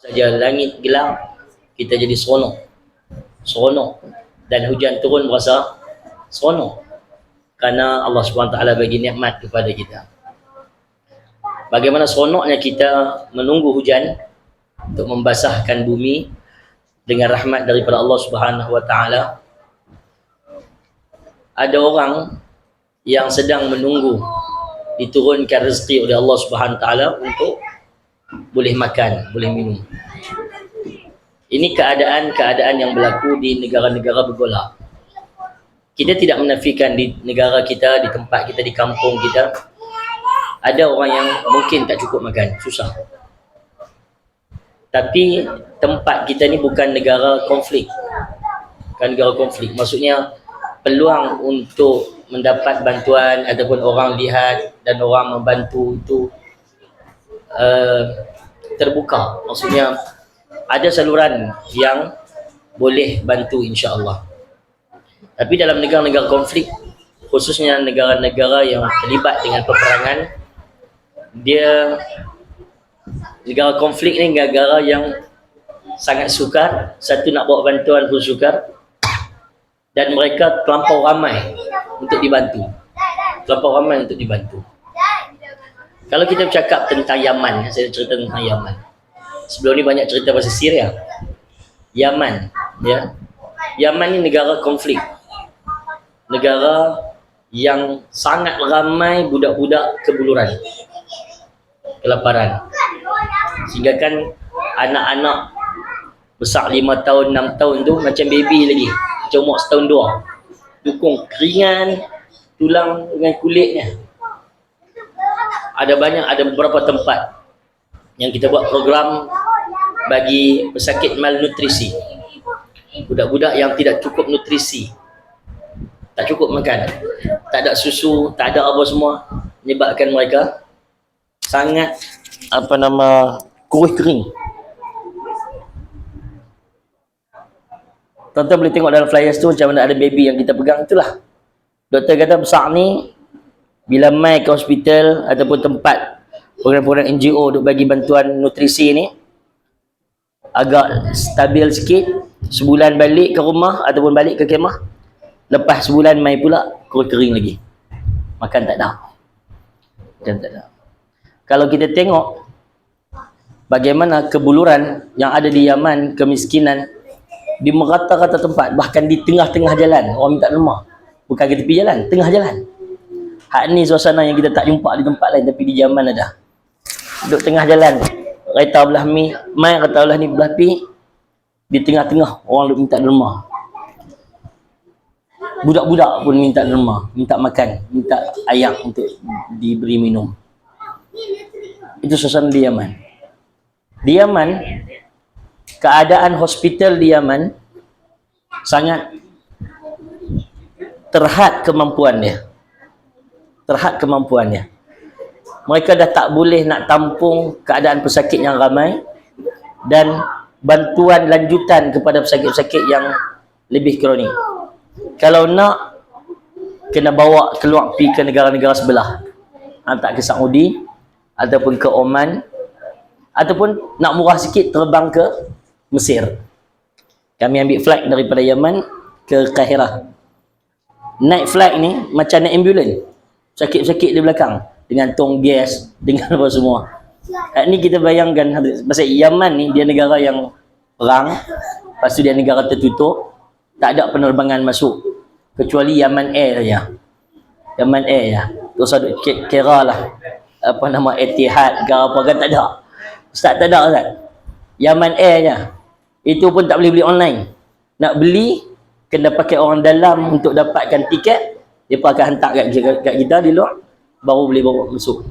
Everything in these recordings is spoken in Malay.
Saja langit gelap, kita jadi seronok dan hujan turun berasa seronok karena Allah SWT bagi nikmat kepada kita. Bagaimana seronoknya kita menunggu hujan untuk membasahkan bumi dengan rahmat daripada Allah SWT. Ada orang yang sedang menunggu diturunkan rezeki oleh Allah SWT untuk boleh makan, boleh minum. Ini keadaan-keadaan yang berlaku di negara-negara bergolak. Kita tidak menafikan di negara kita, di tempat kita, di kampung kita, ada orang yang mungkin tak cukup makan, susah. Tapi tempat kita ni bukan negara konflik. Bukan negara konflik. Maksudnya peluang untuk mendapat bantuan ataupun orang lihat dan orang membantu itu terbuka. Maksudnya ada saluran yang boleh bantu insya-Allah. Tapi dalam negara-negara konflik, khususnya negara-negara yang terlibat dengan peperangan, dia negara konflik ni negara yang sangat sukar. Satu, nak bawa bantuan pun sukar, dan mereka terlampau ramai untuk dibantu. Kalau kita bercakap tentang Yaman, saya cerita tentang Yaman. Sebelum ni banyak cerita pasal Syria. Yaman, ya. Yaman ni negara konflik. Negara yang sangat ramai budak-budak kebuluran, kelaparan. Sehingga kan anak-anak besar 5 tahun, 6 tahun tu macam baby lagi. Macam umur setahun dua. Dukung keringan, tulang dengan kulitnya. Ada beberapa tempat yang kita buat program bagi pesakit malnutrisi, budak-budak yang tidak cukup nutrisi, tak cukup makan, tak ada susu, tak ada apa semua, menyebabkan mereka sangat kurus kering. Tuan-tuan boleh tengok dalam flyers tu macam mana ada baby yang kita pegang, itulah doktor kata besar ni bila mai ke hospital ataupun tempat program-program NGO untuk bagi bantuan nutrisi ni, agak stabil sikit, sebulan balik ke rumah ataupun balik ke kemah, lepas sebulan mai pula kurus kering lagi, makan tak ada. Kalau kita tengok bagaimana kebuluran yang ada di Yaman, kemiskinan di merata-rata tempat, bahkan di tengah-tengah jalan orang minta derma, bukan ke tepi jalan, tengah jalan. Hak ni suasana yang kita tak jumpa di tempat lain, tapi di Yaman ada. Duduk tengah jalan, kereta belah mai, kereta belah ni belah pi, di tengah-tengah orang duk minta derma. Budak-budak pun minta derma, minta makan, minta air untuk diberi minum. Itu suasana di Yaman. Di Yaman, keadaan hospital di Yaman sangat terhad kemampuannya. Mereka dah tak boleh nak tampung keadaan pesakit yang ramai dan bantuan lanjutan kepada pesakit-pesakit yang lebih kronik. Kalau nak, kena bawa keluar pergi ke negara-negara sebelah, hantar ke Saudi ataupun ke Oman, ataupun nak murah sikit terbang ke Mesir. Kami ambil flight daripada Yaman ke Kahirah. Naik flight ni macam naik ambulans, sakit-sakit di belakang dengan tong gas, dengan apa semua. Ni kita bayangkan, pasal Yaman ni dia negara yang perang, lepas tu dia negara tertutup, tak ada penerbangan masuk kecuali Yaman Air saja. Yaman Air ya. Terus ada kira lah Etihad ke apa kan, tak ada. Ustaz, tak ada Ustaz. Yaman Air je. Itu pun tak boleh beli online. Nak beli kena pakai orang dalam untuk dapatkan tiket. Mereka akan hantar kat kita di luar, baru boleh bawa masuk.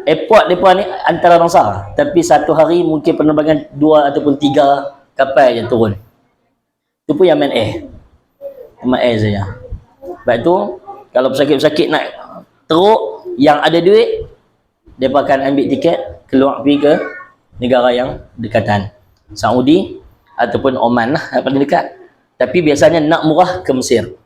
Airport mereka ni antara bangsa, tapi satu hari mungkin penerbangan 2 ataupun 3 kapal je turun. Itu pun Yaman Air. Yaman Air saja. Sebab tu kalau pesakit-pesakit nak teruk, yang ada duit, mereka akan ambil tiket keluar pergi ke negara yang dekatan, Saudi ataupun Oman lah, paling dekat. Tapi biasanya nak murah ke Mesir.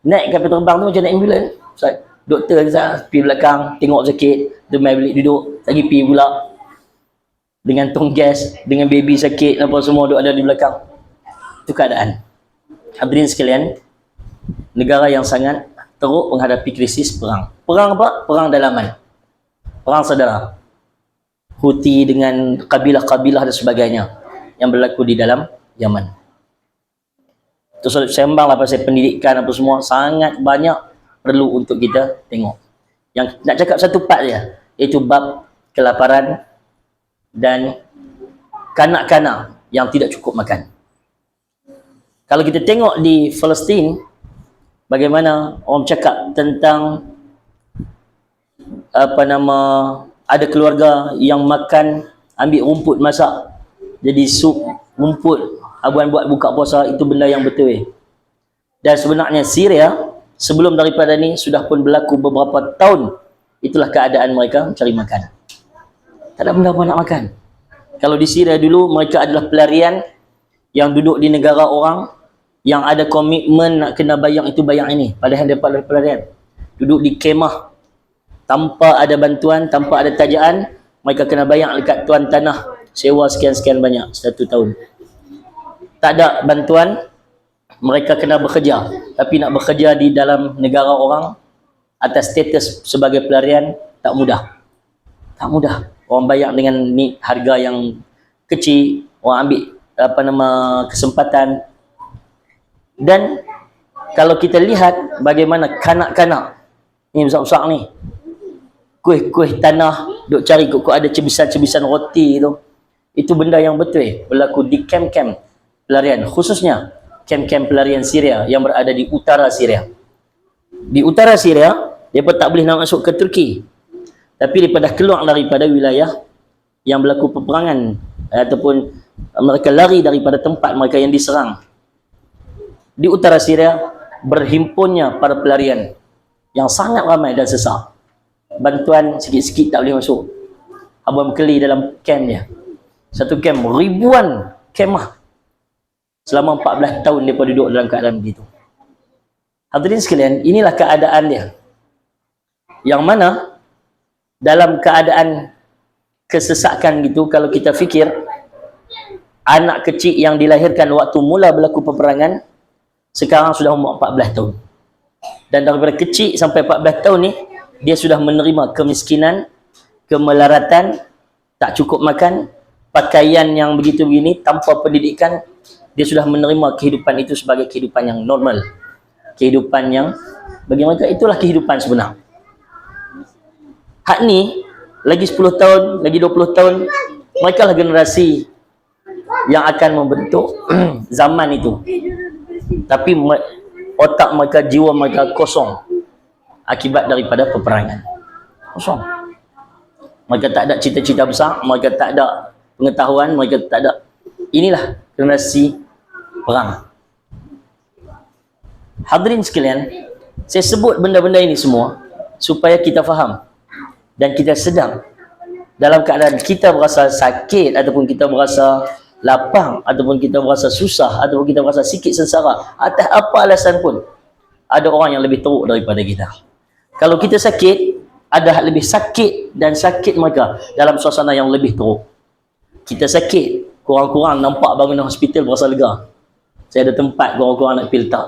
Naik kapal terbang tu macam naik ambulans, Ustaz. Doktor pergi belakang, tengok sakit, demam balik duduk, lagi pergi pula. Dengan tong gas, dengan baby sakit, apa semua duduk ada di belakang. Itu keadaan. Hadirin sekalian, negara yang sangat teruk menghadapi krisis perang. Perang apa? Perang dalaman. Perang saudara. Houthi dengan kabilah-kabilah dan sebagainya yang berlaku di dalam Yaman. Terus sembanglah pasal pendidikan apa semua, sangat banyak perlu untuk kita tengok. Yang nak cakap satu part dia, iaitu bab kelaparan dan kanak-kanak yang tidak cukup makan. Kalau kita tengok di Palestin, bagaimana orang cakap tentang ada keluarga yang makan ambil rumput masak jadi sup rumput, abuan buat buka puasa, itu benda yang betul. Dan sebenarnya Syria sebelum daripada ni sudah pun berlaku beberapa tahun, itulah keadaan mereka mencari makan. Tak ada benda apa nak makan. Kalau di Syria dulu, mereka adalah pelarian yang duduk di negara orang, yang ada komitmen nak kena bayang itu bayang ini, padahal dia pelarian duduk di kemah tanpa ada bantuan, tanpa ada tajaan. Mereka kena bayang dekat tuan tanah, sewa sekian-sekian banyak satu tahun. Tak ada bantuan, mereka kena bekerja. Tapi nak bekerja di dalam negara orang atas status sebagai pelarian tak mudah. Tak mudah. Orang bayar dengan ni harga yang kecil, orang ambil kesempatan. Dan kalau kita lihat bagaimana kanak-kanak ni besar-besar ni, kuih-kuih tanah, duk cari kok ada cebisan-cebisan roti tu. Itu benda yang betul berlaku di kem-kem pelarian, khususnya kem-kem pelarian Syria yang berada di utara Syria. Di utara Syria, mereka tak boleh nak masuk ke Turki. Tapi daripada keluar daripada wilayah yang berlaku peperangan, ataupun mereka lari daripada tempat mereka yang diserang. Di utara Syria berhimpunnya para pelarian yang sangat ramai dan sesak. Bantuan sikit-sikit tak boleh masuk. Abang Keli dalam kem dia. Satu kem, ribuan kemah. Selama 14 tahun mereka duduk dalam keadaan begitu. Hadirin sekalian, inilah keadaan dia. Yang mana dalam keadaan kesesakan gitu, kalau kita fikir anak kecil yang dilahirkan waktu mula berlaku peperangan sekarang sudah umur 14 tahun. Dan daripada kecil sampai 14 tahun ni, dia sudah menerima kemiskinan, kemelaratan, tak cukup makan, pakaian yang begitu begini, tanpa pendidikan. Dia sudah menerima kehidupan itu sebagai kehidupan yang normal. Kehidupan yang bagi mereka itulah kehidupan sebenar. Hak ni, lagi 10 tahun, lagi 20 tahun, mereka lah generasi yang akan membentuk zaman itu. Tapi otak mereka, jiwa mereka kosong akibat daripada peperangan. Kosong. Mereka tak ada cita-cita besar, mereka tak ada pengetahuan, mereka tak ada. Inilah generasi perang. Hadirin sekalian, saya sebut benda-benda ini semua supaya kita faham dan kita sedar dalam keadaan kita berasa sakit, ataupun kita berasa lapang, ataupun kita berasa susah, ataupun kita berasa sikit sengsara, atas apa alasan pun, ada orang yang lebih teruk daripada kita. Kalau kita sakit, ada lebih sakit dan sakit mereka dalam suasana yang lebih teruk. Kita sakit, kurang-kurang nampak bangunan hospital berasa lega. Saya ada tempat kurang-kurang nak pergi letak.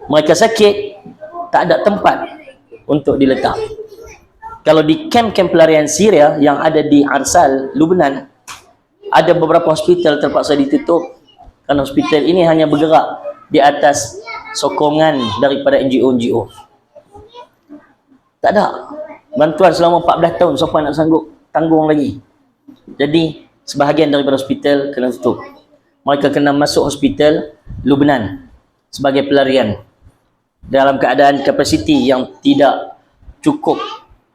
Mereka sakit, tak ada tempat untuk diletak. Kalau di kem-kem pelarian Syria yang ada di Arsal, Lubnan, ada beberapa hospital terpaksa ditutup kerana hospital ini hanya bergerak di atas sokongan daripada NGO-NGO. Tak ada bantuan selama 14 tahun, siapa nak sanggup tanggung lagi. Jadi sebahagian daripada hospital kena tutup. Mereka kena masuk hospital Lubnan sebagai pelarian dalam keadaan kapasiti yang tidak cukup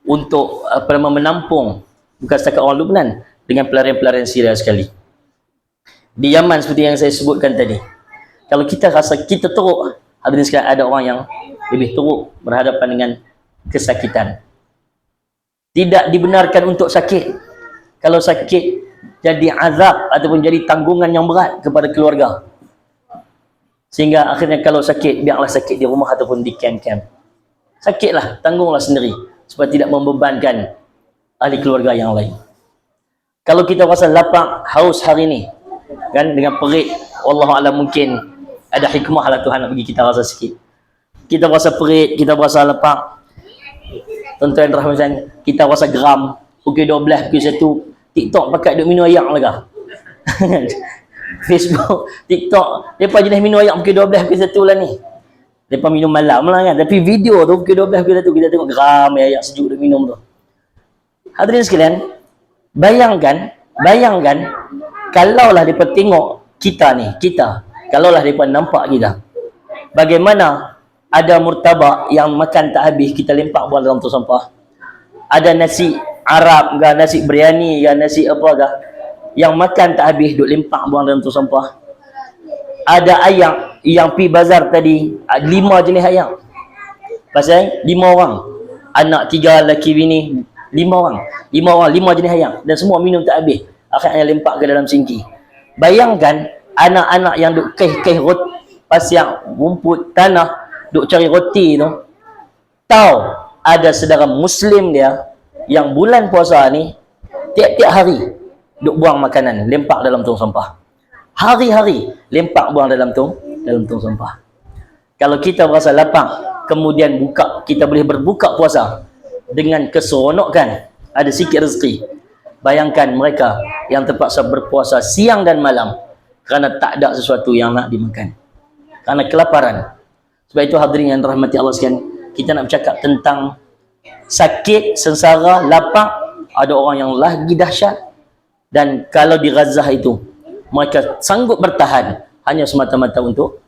untuk menampung bukan setakat orang Lubnan, dengan pelarian-pelarian Syria sekali. Di Yaman seperti yang saya sebutkan tadi, kalau kita rasa kita teruk, hadirin sekalian, ada orang yang lebih teruk berhadapan dengan kesakitan. Tidak dibenarkan untuk sakit. Kalau sakit jadi azab ataupun jadi tanggungan yang berat kepada keluarga. Sehingga akhirnya kalau sakit, biarlah sakit di rumah ataupun di kem-kem. Sakitlah, tanggunglah sendiri supaya tidak membebankan ahli keluarga yang lain. Kalau kita rasa lapang, haus hari ni, kan, dengan perit, wallahualam mungkin ada hikmah lah Tuhan nak bagi kita rasa sikit. Kita rasa perit, kita rasa lapang. Tuan-tuan rahmatan, kita rasa geram, pukul 12, pukul 1, TikTok pakai duk minum ayak lah. Facebook, TikTok, mereka jenis minum ayak pukul 12, pukul 1 lah ni. Mereka minum malam lah kan, tapi video tu pukul 12, pukul 1, kita tengok geram ayak sejuk duk minum tu. Hadirin sekalian, bayangkan, kalaulah mereka tengok kita ni, kalaulah mereka nampak kita, bagaimana ada murtabak yang makan tak habis, kita lempak buang dalam tong sampah. Ada nasi Arab ke, nasi biryani ke, nasi apa ke, yang makan tak habis, duk lempak buang dalam tong sampah. Ada ayam yang pi bazar tadi, 5 jenis ayam. Pasal 5 orang, anak 3, lelaki bini, 5 orang, 5 jenis ayam, dan semua minum tak habis, akhirnya lempak ke dalam sinki. Bayangkan anak-anak yang duk keh-keh roti, pasang rumput tanah, duk cari roti tu, tahu ada saudara Muslim dia yang bulan puasa ni tiap-tiap hari duk buang makanan, lempak dalam tong sampah. Hari-hari lempak buang dalam tong sampah. Kalau kita berasa lapang, kemudian kita boleh berbuka puasa dengan keseronokan, ada sikit rezeki. Bayangkan mereka yang terpaksa berpuasa siang dan malam kerana tak ada sesuatu yang nak dimakan, kerana kelaparan. Sebab itu hadirin yang dirahmati Allah sekalian, kita nak bercakap tentang sakit, sengsara, lapang. Ada orang yang lagi dahsyat, dan kalau di Gaza itu mereka sanggup bertahan hanya semata-mata untuk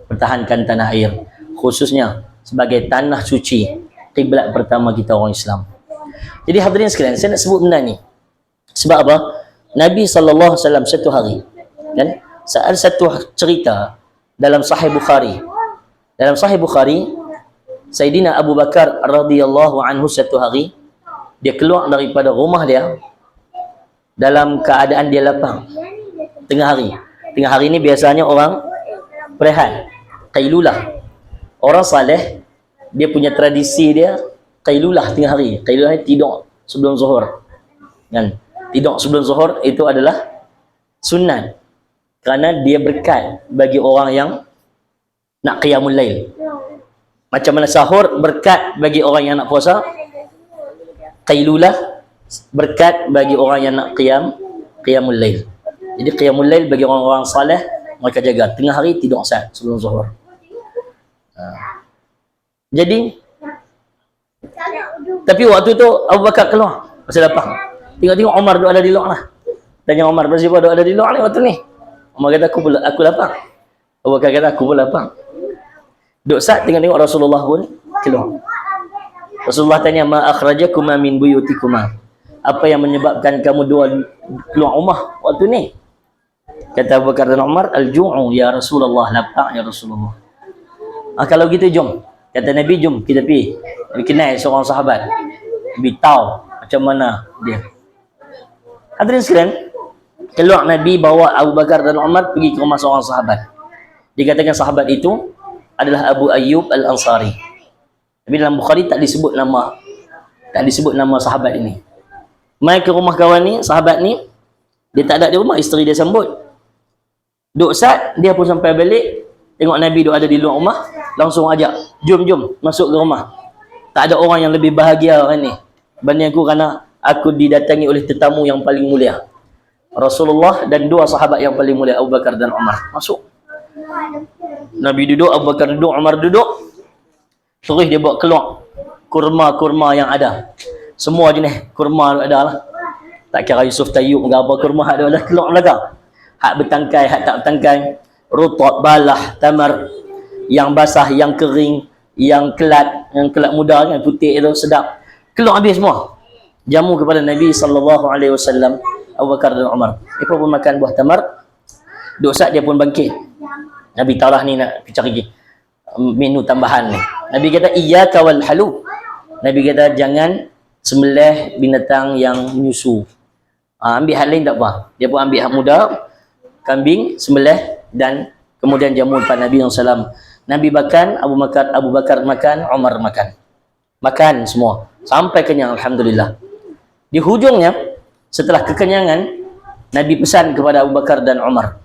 pertahankan tanah air, khususnya sebagai tanah suci, kiblat pertama kita orang Islam. Jadi hadirin sekalian, saya nak sebut benda ni sebab apa? Nabi SAW satu hari, kan, ada satu cerita dalam Sahih Bukhari. Dalam Sahih Bukhari, Sayyidina Abu Bakar radhiyallahu anhu satu hari, dia keluar daripada rumah dia dalam keadaan dia lapang. Tengah hari ni biasanya orang berehat, qailulah. Orang saleh, dia punya tradisi dia qailulah tengah hari. Qailulah ni tidur sebelum zuhur, kan? Tidur sebelum zuhur itu adalah sunat, kerana dia berkat bagi orang yang nak qiyamul lail. Macam mana sahur berkat bagi orang yang nak puasa, qailulah berkat bagi orang yang nak qiyamul lail. Jadi qiyamul lail bagi orang-orang saleh, mereka jaga tengah hari tidur saat sebelum zuhur. Jadi tapi waktu tu Abu Bakar keluar pasal lapang. Tengok-tengok Umar duk ada di luar lah. Tanya Umar, kenapa duk ada di luar ni waktu ni? Umar kata, aku lapang. Abu Bakar kata, aku pun lapang. Duk sat tengok-tengok Rasulullah pun keluar. Rasulullah tanya, ma akhrajakuma min buyutikuma, apa yang menyebabkan kamu dua keluar rumah waktu ni? Kata Abu Bakar dan Umar, al-ju'u ya Rasulullah, lapang ya Rasulullah. Kalau gitu jom, kata Nabi, jom kita pergi. Nabi kenal seorang sahabat, Nabi tahu macam mana dia. Hadirin sekalian, keluar Nabi bawa Abu Bakar dan Umar pergi ke rumah seorang sahabat. Dikatakan sahabat itu adalah Abu Ayyub Al-Ansari. Tapi dalam Bukhari tak disebut nama sahabat ini. Mai ke rumah kawan ni, sahabat ni, dia tak ada di rumah, isteri dia sambut. Duk sat, dia pun sampai balik, tengok Nabi duk ada di luar rumah, langsung ajak, jom masuk ke rumah. Tak ada orang yang lebih bahagia kan ni banding aku, kerana aku didatangi oleh tetamu yang paling mulia, Rasulullah dan dua sahabat yang paling mulia, Abu Bakar dan Umar. Masuk. Nabi duduk, Abu Bakar duduk, Umar duduk. Terus dia bawa keluar kurma-kurma yang ada. Semua jenis kurma ada lah. Tak kira Yusuf Tayyub ke apa, kurma ada lah keluar belakang. Hak bertangkai, hak tak bertangkai. Rutab, balah, tamar. Yang basah, yang kering, yang kelat muda kan, putih itu sedap. Keluar habis semua. Jamu kepada Nabi SAW, Abu Bakar dan Umar. Dia pun makan buah tamar. Duk saat dia pun bangkit. Nabi tahu lah ni nak cari menu tambahan ni. Nabi kata, iyyaka wal halu. Nabi kata, jangan sembelih binatang yang menyusu. Ambil hal lain tak apa. Dia pun ambil hak muda, kambing, sembelih, dan kemudian jamu depan Nabi SAW. Nabi makan, Abu Bakar makan, Umar makan. makan semua sampai kenyang, alhamdulillah. Di hujungnya, setelah kekenyangan, Nabi pesan kepada Abu Bakar dan Umar.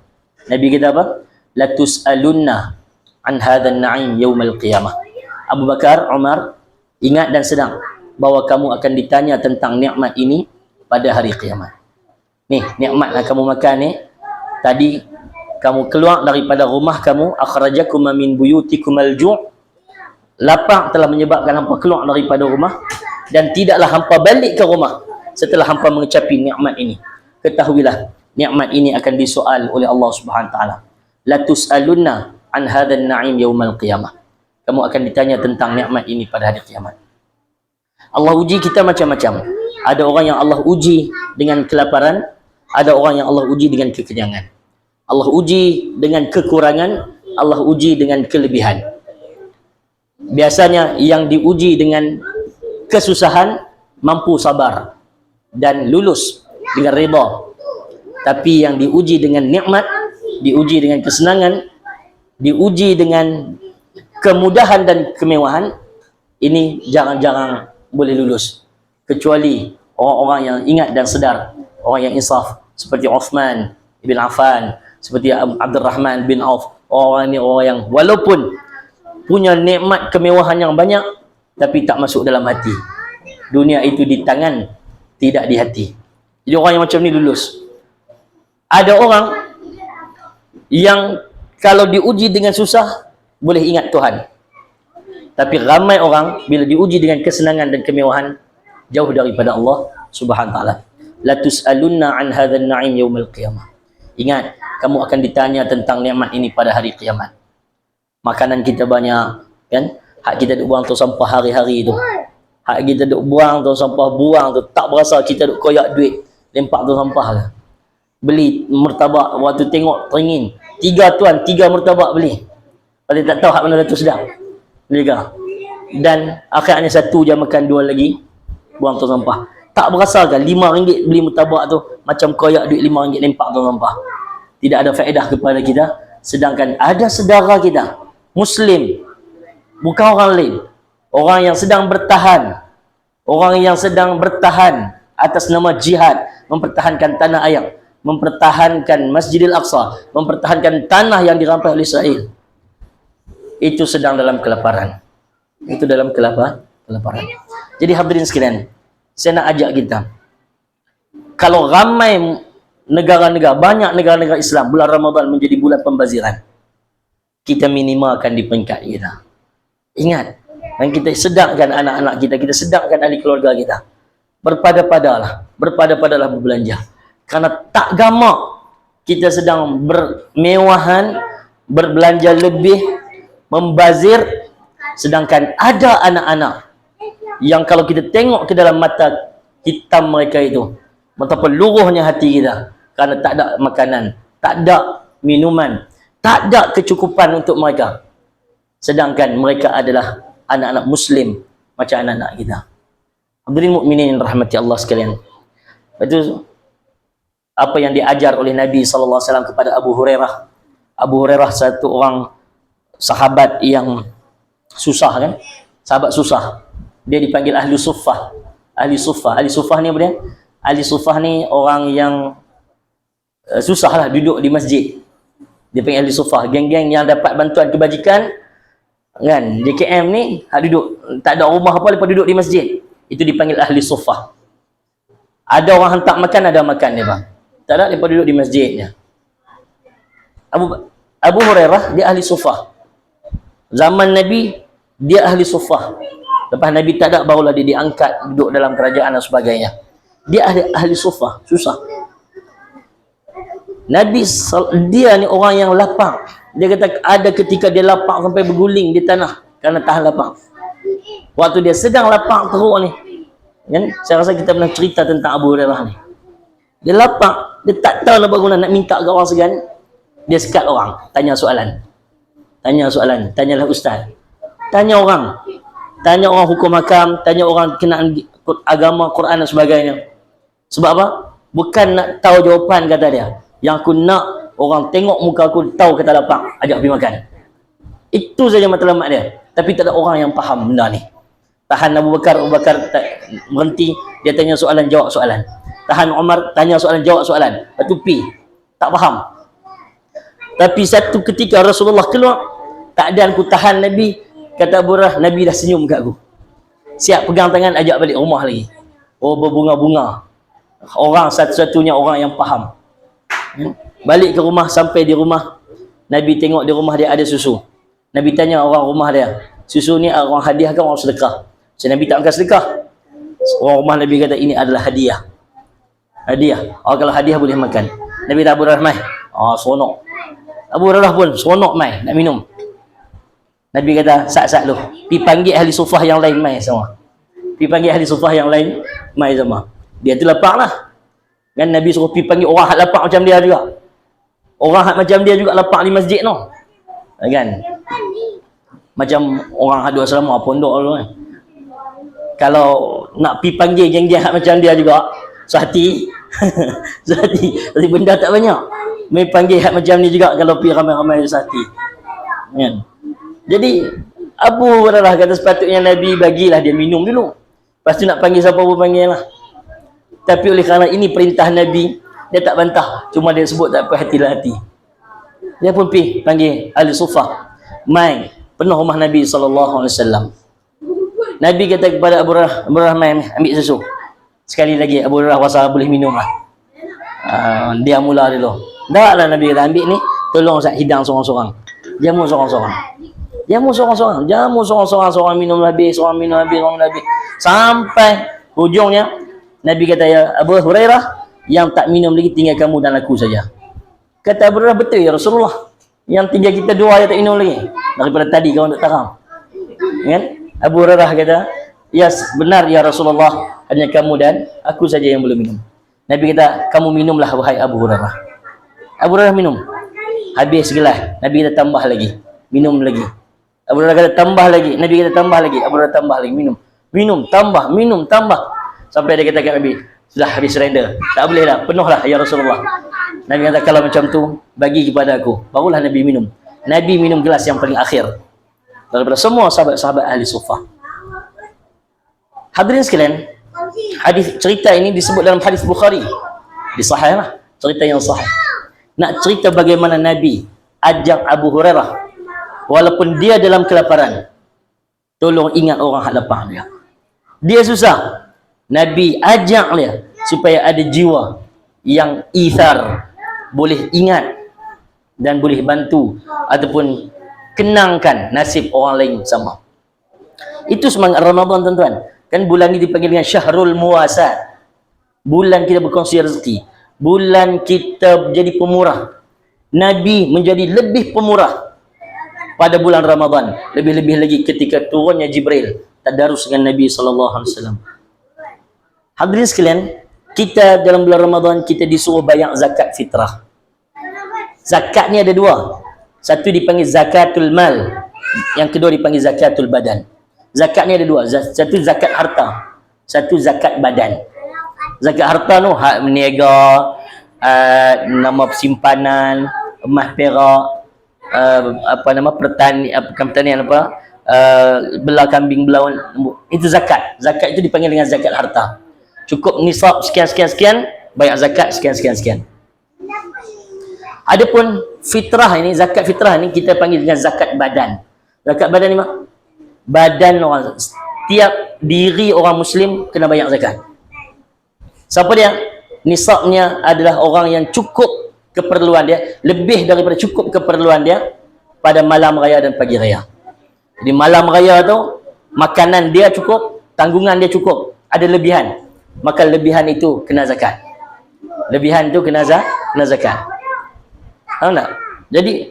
Nabi kata apa? La tus'alunna an hadzal na'im yaumal qiyamah. Abu Bakar, Umar, ingat dan sedang bahawa kamu akan ditanya tentang nikmat ini pada hari kiamat. Nih, nikmat yang kamu makan ni, tadi kamu keluar daripada rumah kamu, akhrajakum min buyutikum al-ju'. Lapar telah menyebabkan hampa keluar daripada rumah, dan tidaklah hampa balik ke rumah setelah hampa mengecapi nikmat ini. Ketahuilah, nikmat ini akan disoal oleh Allah Subhanahu wa taala. La tus'alunna an hadzal na'im yaumal qiyamah. Kamu akan ditanya tentang nikmat ini pada hari kiamat. Allah uji kita macam-macam. Ada orang yang Allah uji dengan kelaparan, ada orang yang Allah uji dengan kekenyangan. Allah uji dengan kekurangan, Allah uji dengan kelebihan. Biasanya yang diuji dengan kesusahan mampu sabar dan lulus dengan redha. Tapi yang diuji dengan nikmat, diuji dengan kesenangan, diuji dengan kemudahan dan kemewahan, ini jarang-jarang boleh lulus. Kecuali orang-orang yang ingat dan sedar, orang yang insaf, seperti Uthman ibn Affan, seperti Abdul Rahman bin Auf. Orang ini orang yang walaupun punya nikmat kemewahan yang banyak, tapi tak masuk dalam hati. Dunia itu di tangan, tidak di hati. Jadi orang yang macam ni lulus. Ada orang yang kalau diuji dengan susah, boleh ingat Tuhan. Tapi ramai orang bila diuji dengan kesenangan dan kemewahan, jauh daripada Allah Subhanahu wa taala. La tus'alunna an hadzal na'im yaumal qiyamah. Ingat, kamu akan ditanya tentang nikmat ini pada hari kiamat. Makanan kita banyak, kan? Hak kita duk buang tu sampah hari-hari tu. Hak kita duk buang tu sampah, buang tu, tak berasa kita duk koyak duit, lempak tu sampah lah. Beli murtabak, waktu tengok teringin, 3 tuan, 3 murtabak beli. Kalau tak tahu hak mana tu sedap. Beli ke? Dan akhirnya 1 je makan, 2 lagi buang tu sampah. Tak berasa kan RM5 beli murtabak tu macam koyak duit RM5 lempak tu sampah. Tidak ada faedah kepada kita. Sedangkan ada saudara kita Muslim, bukan orang lain, orang yang sedang bertahan, orang yang sedang bertahan atas nama jihad, mempertahankan tanah air, mempertahankan Masjidil Aqsa, mempertahankan tanah yang dirampas oleh Israel. Itu sedang dalam kelaparan. Itu dalam kelaparan. Jadi hadirin sekalian, saya nak ajak kita, kalau ramai negara-negara, banyak negara-negara Islam, bulan Ramadan menjadi bulan pembaziran, kita minimalkan di peringkat kita. Ingat, dan kita sedangkan anak-anak kita, kita sedangkan ahli keluarga kita. Berpada-padalah berbelanja. Karena tak gamak kita sedang bermewahan, berbelanja lebih, membazir, sedangkan ada anak-anak yang kalau kita tengok ke dalam mata hitam mereka itu, betapa luruhnya hati kita, kerana tak ada makanan, tak ada minuman, tak ada kecukupan untuk mereka. Sedangkan mereka adalah anak-anak Muslim macam anak-anak kita. Hadirin mukminin rahmati Allah sekalian. Itu apa yang diajar oleh Nabi SAW kepada Abu Hurairah. Abu Hurairah satu orang sahabat yang susah, kan? Sahabat susah. Dia dipanggil ahli suffah. Ahli suffah. Ahli suffah ni apa dia? Ahli suffah ni orang yang susah lah duduk di masjid. Dia panggil ahli suffah. Geng-geng yang dapat bantuan kebajikan, kan? JKM ni duduk, tak ada rumah apa, lepas duduk di masjid. Itu dipanggil ahli suffah. Ada orang hantar makan, ada makan dia bang. Tak ada, lepas duduk di masjidnya. Abu Hurairah dia ahli suffah. Zaman Nabi dia ahli suffah. Lepas Nabi tak ada, barulah dia diangkat duduk dalam kerajaan dan sebagainya. Dia ahli suffah, susah. Nabi dia ni orang yang lapar. Dia kata ada ketika dia lapar sampai berguling di tanah kerana tahan lapar. Waktu dia sedang lapar teruk ni, kan? Saya rasa kita pernah cerita tentang Abu Hurairah ni. Dia lapar, dia tak tahu nak berguna, nak minta ke orang segan. Dia sekat orang, tanya soalan. Tanyalah ustaz. Tanya orang hukum hakam, tanya orang kenaan agama, Quran dan sebagainya. Sebab apa? Bukan nak tahu jawapan, kata dia. Yang aku nak orang tengok muka aku, tahu kata lapar, ajak pergi makan. Itu saja matlamat dia. Tapi tak ada orang yang faham benda ni. Tahan Abu Bakar tak berhenti, dia tanya soalan, jawab soalan. Tahan Umar, tanya soalan, jawab soalan. Lepas tu tak faham. Tapi satu ketika Rasulullah keluar, tak ada aku tahan Nabi. Kata Abu Hurairah, Nabi dah senyum kat aku. Siap pegang tangan, ajak balik rumah lagi. Oh, berbunga-bunga. Orang satu-satunya orang yang faham. Balik ke rumah, sampai di rumah, Nabi tengok di rumah dia ada susu. Nabi tanya orang rumah dia, susu ni orang hadiah ke orang sedekah? So, Nabi tak angkat sedekah. Orang rumah Nabi kata, ini adalah hadiah. Hadiah. Oh, kalau hadiah boleh makan. Nabi tak Abu Hurairah mai. Seronok. Abu Hurairah pun seronok mai nak minum. Nabi kata, sat-sat lu. Pi panggil ahli sufah yang lain mai sama. Pi panggil ahli sufah yang lain mai sama. Dia tu lapar lah. Kan Nabi suruh pi panggil orang hak lapar macam dia juga. Orang hak macam dia juga lapar di masjid tu. Kan? Macam orang hadu asrama pondok dulu kan. Kalau nak pi panggil geng-geng hak macam dia juga, sehati. Sehati. Tapi benda tak banyak. Mai panggil hak macam ni juga kalau pi ramai-ramai sehati. Kan? Jadi Abu Hurairah kata sepatutnya Nabi bagilah dia minum dulu. Lepas tu nak panggil siapa pun panggil lah. Tapi oleh kerana ini perintah Nabi, dia tak bantah. Cuma dia sebut tak apa hati-hati. Dia pun pergi panggil ahli sufah. Mai, penuh rumah Nabi SAW. Nabi kata kepada Abu Hurairah, mai ambil susu. Sekali lagi Abu Hurairah rasa boleh minum lah. Dia mula dulu. Dah lah Nabi kata, ambil ni, tolong Ustaz hidang seorang-seorang. Jamu seorang-seorang. Jamu seorang-seorang. Jamu seorang-seorang. Seorang minum habis, seorang minum habis, seorang minum habis. Sampai hujungnya, Nabi kata, ya Abu Hurairah, yang tak minum lagi tinggal kamu dan aku saja. Kata Abu Hurairah, betul ya Rasulullah. Yang tinggal kita dua yang tak minum lagi. Daripada tadi kau nak taram. Kan? Abu Hurairah kata, ya benar ya Rasulullah, hanya kamu dan aku saja yang boleh minum. Nabi kata, kamu minumlah wahai Abu Hurairah. Abu Hurairah minum. Habis segelas. Nabi kata tambah lagi. Minum lagi. Abu Hurairah kata tambah lagi. Nabi kata tambah lagi. Abu Hurairah tambah lagi. Minum. Minum, tambah, minum, tambah. Sampai dia kata kat Nabi, sudah habis surrender. Tak boleh dah, penuh lah ya Rasulullah. Nabi kata kalau macam tu, bagi kepada aku. Barulah Nabi minum. Nabi minum gelas yang paling akhir daripada semua sahabat-sahabat ahli sufah. Hadirin sekalian, hadis cerita ini disebut dalam hadis Bukhari. Di sahih lah, cerita yang sahih. Nak cerita bagaimana Nabi ajak Abu Hurairah walaupun dia dalam kelaparan, tolong ingat orang hak lapar dia. Dia susah, Nabi ajak dia supaya ada jiwa yang ithar, boleh ingat dan boleh bantu ataupun kenangkan nasib orang lain sama. Itu semangat Ramadan tuan-tuan. Kan bulan ni dipanggil dengan Syahrul Muwasat. Bulan kita berkongsi rezeki. Bulan kita jadi pemurah. Nabi menjadi lebih pemurah pada bulan Ramadan. Lebih-lebih lagi ketika turunnya Jibril tadarus dengan Nabi SAW. Hadirin sekalian, kita dalam bulan Ramadan kita disuruh bayar zakat fitrah. Zakat ni ada dua. Satu dipanggil zakatul mal, yang kedua dipanggil zakatul badan. Zakat ni ada dua. Satu zakat harta, satu zakat badan. Zakat harta tu hak meniaga, nama simpanan, emas perak, pertanian belah kambing, belah lembu. Itu zakat. Zakat itu dipanggil dengan zakat harta. Cukup nisab sekian, bayar zakat sekian. Adapun fitrah ini, zakat fitrah ini kita panggil dengan zakat badan. Zakat badan ni badan orang, setiap diri orang Muslim kena bayar zakat. Siapa dia? Nisabnya adalah orang yang cukup keperluan dia, lebih daripada cukup keperluan dia pada malam raya dan pagi raya. Jadi malam raya tu makanan dia cukup, tanggungan dia cukup, ada lebihan, maka lebihan itu kena zakat. Lebihan itu kena zakat. Tahu tak? Jadi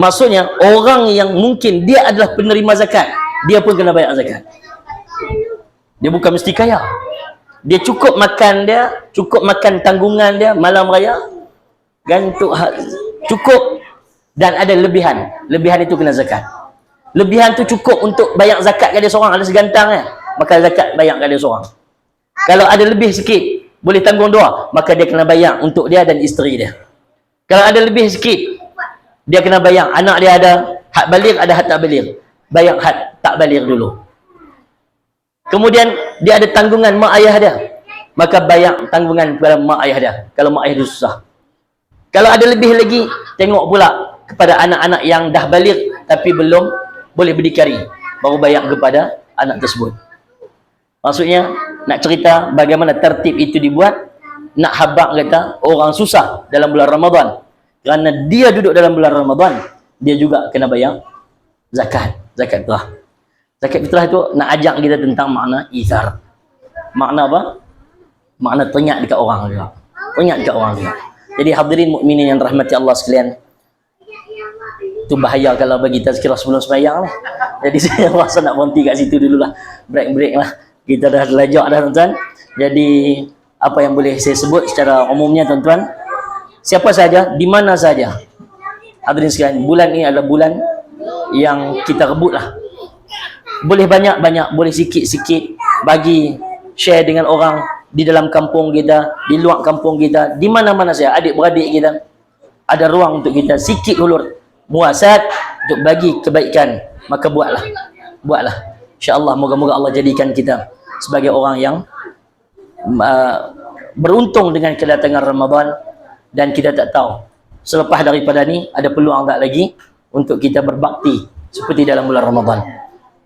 maksudnya orang yang mungkin dia adalah penerima zakat, dia pun kena bayar zakat. Dia bukan mesti kaya. Dia cukup makan dia, cukup makan tanggungan dia malam raya, kan, cukup, dan ada lebihan. Lebihan itu kena zakat. Lebihan tu cukup untuk bayar zakat kat dia seorang, ada segantang kan, maka zakat bayar kat dia seorang. Kalau ada lebih sikit, boleh tanggung dua, maka dia kena bayar untuk dia dan isteri dia. Kalau ada lebih sikit, dia kena bayar. Anak dia ada hak baligh, ada hak tak baligh. Bayar hak tak baligh dulu. Kemudian dia ada tanggungan mak ayah dia, maka bayar tanggungan kepada mak ayah dia kalau mak ayah dia susah. Kalau ada lebih lagi, tengok pula kepada anak-anak yang dah balik tapi belum boleh berdikari, baru bayar kepada anak tersebut. Maksudnya nak cerita bagaimana tertib itu dibuat, nak habaq kata orang susah dalam bulan Ramadan kerana dia duduk dalam bulan Ramadan, dia juga kena bayar zakat fitrah. Zakat fitrah itu nak ajak kita tentang makna izar. Makna apa? Makna teringat dekat orang juga. Teringat dekat orang juga. Jadi hadirin mukminin yang rahmati Allah sekalian, itu bahaya kalau bagi tazkirah sebelum sembahyang lah. Jadi saya rasa nak berhenti kat situ dululah. Break lah. Kita dah lajak dah tuan-tuan. Jadi apa yang boleh saya sebut secara umumnya tuan-tuan, siapa saja, di mana saja, hadirin sekalian, bulan ini adalah bulan yang kita rebut lah. Boleh banyak-banyak, boleh sikit-sikit, bagi share dengan orang di dalam kampung kita, di luar kampung kita, di mana-mana saja, adik-beradik kita, ada ruang untuk kita sikit hulur muasat untuk bagi kebaikan, maka buatlah. InsyaAllah moga-moga Allah jadikan kita sebagai orang yang beruntung dengan kedatangan Ramadan, dan kita tak tahu selepas daripada ni ada peluang tak lagi untuk kita berbakti seperti dalam bulan Ramadan.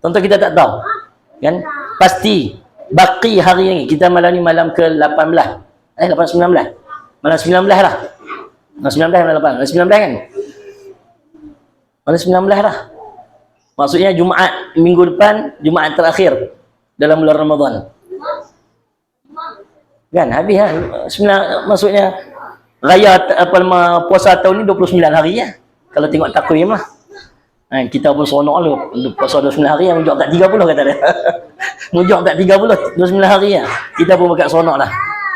Tentu kita tak tahu kan, pasti baki hari ini. Kita malam ni malam ke 18 19 malam 19 lah, malam 19 malam 8 malam 19 kan, malam 19 lah, maksudnya Jumaat minggu depan, Jumaat terakhir dalam bulan Ramadan kan, habis lah. Maksudnya raya apa nama puasa tahun ni 29 hari ya, kalau tengok takwim lah. Kita pun seronok lu puasa 29 hari, yang mujak tak 30 kata dia. Mujak tak 30, 29 hari ya. Kita pun berkat seronok lah.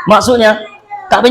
Maksudnya tak banyak